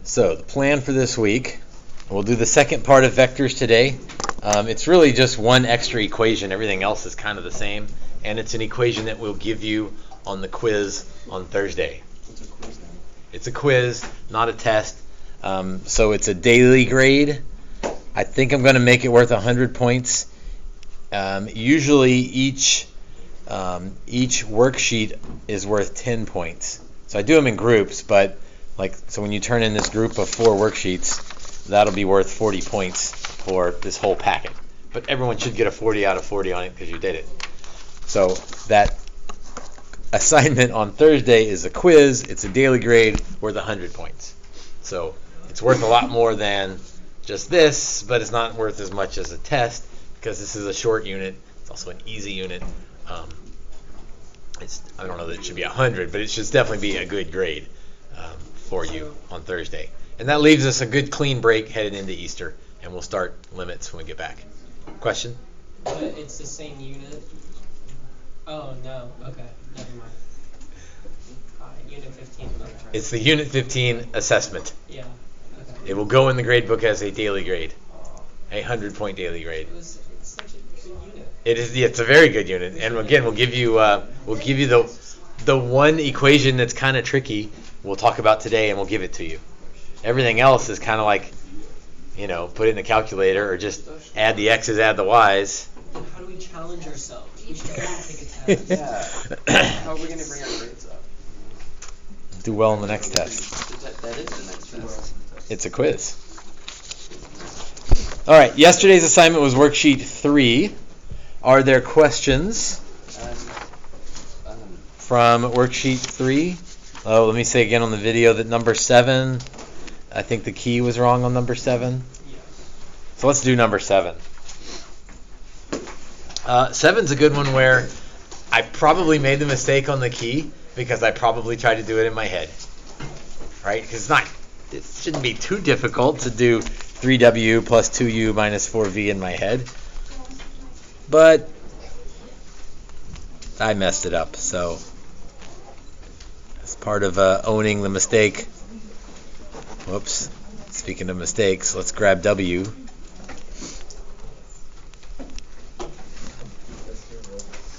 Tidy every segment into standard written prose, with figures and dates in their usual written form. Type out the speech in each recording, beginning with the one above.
So the plan for this week, we'll do the second part of vectors today. It's really just one extra equation. Everything else is kind of the same. And it's an equation that we'll give you on the quiz on Thursday. What's a quiz then? It's a quiz, not a test. So it's a daily grade. I think I'm going to make it worth 100 points. Usually each worksheet is worth 10 points. So I do them in groups, but so when you turn in this group of 4 worksheets, that'll be worth 40 points for this whole packet. But everyone should get a 40 out of 40 on it because you did it. So that assignment on Thursday is a quiz. It's a daily grade worth 100 points. So it's worth a lot more than just this, but it's not worth as much as a test because this is a short unit. It's also an easy unit. I don't know that it should be 100, but it should definitely be a good grade for you on Thursday. And that leaves us a good clean break headed into Easter, and we'll start limits when we get back. Question? But it's the same unit? Oh, no. Okay. Never mind. Unit 15. Okay. It's the Unit 15 assessment. Yeah. Okay. It will go in the grade book as a daily grade, a 100-point daily grade. It's such a good unit. It is. Yeah, it's a very good unit. And again, we'll give you the one equation that's kind of tricky. We'll talk about today, and we'll give it to you. Everything else is kind of like, put it in a calculator or just add the x's, add the y's. How do we challenge ourselves? We should take a test. Yeah. How are we going to bring our grades up? Do well in the next test. That is the next test. It's a quiz. All right. Yesterday's assignment was worksheet 3. Are there questions from worksheet 3? Oh, let me say again on the video that number 7, I think the key was wrong on number 7. So let's do number 7. 7's a good one where I probably made the mistake on the key because I probably tried to do it in my head. Right? Because it shouldn't be too difficult to do 3w plus 2u minus 4v in my head. But I messed it up, so as part of owning the mistake, whoops, speaking of mistakes, let's grab W.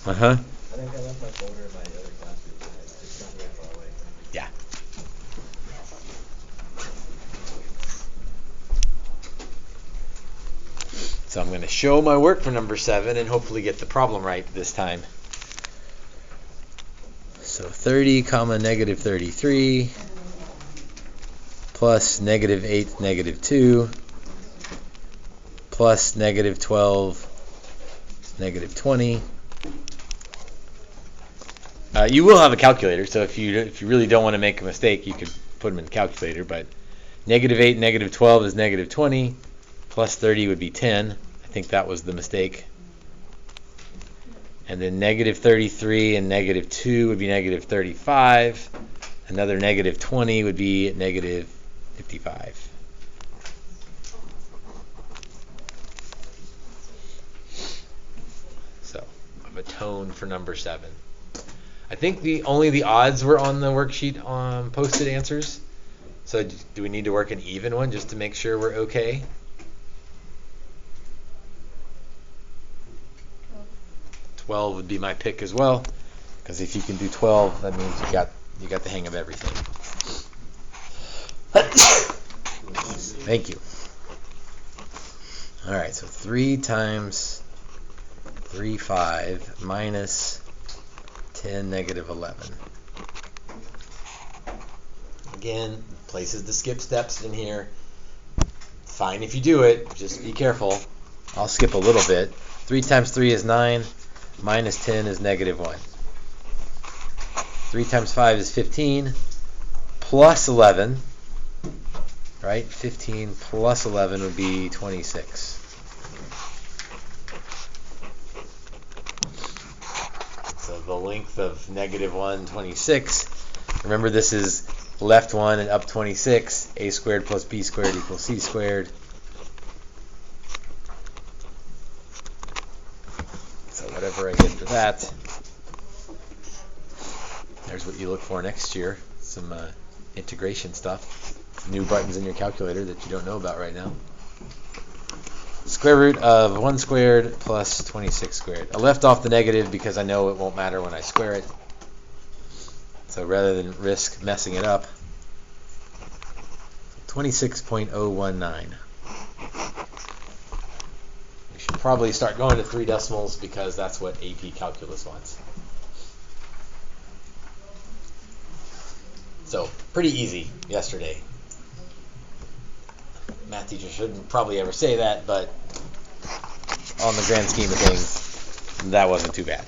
I think I left my folder in my other classroom. It's not very far away. Yeah. So I'm going to show my work for number 7 and hopefully get the problem right this time. So 30 comma negative 33 plus negative 8 negative 2 plus negative 12 negative 20. You will have a calculator, so if you really don't want to make a mistake, you could put them in the calculator. But negative 8 negative 12 is negative 20, plus 30 would be 10. I think that was the mistake. And then negative 33 and negative 2 would be negative 35. Another negative 20 would be negative 55. So I have a tone for number 7. I think only the odds were on the worksheet on posted answers. So do we need to work an even one just to make sure we're okay? 12 would be my pick as well, because if you can do 12, that means you got the hang of everything. Thank you. All right, so 3 times 3, 5 minus 10, negative 11. Again, places to skip steps in here. Fine if you do it, just be careful. I'll skip a little bit. 3 times 3 is 9, minus 10 is negative 1. 3 times 5 is 15, plus 11, right? 15 plus 11 would be 26. So the length of negative 1, 26. Remember, this is left 1 and up 26. A squared plus b squared equals c squared. So whatever I get for that, there's what you look for next year. Some integration stuff. New buttons in your calculator that you don't know about right now. Square root of 1 squared plus 26 squared. I left off the negative because I know it won't matter when I square it. So rather than risk messing it up, 26.019. We should probably start going to 3 decimals because that's what AP Calculus wants. So, pretty easy yesterday. Math teacher shouldn't probably ever say that, but on the grand scheme of things, that wasn't too bad.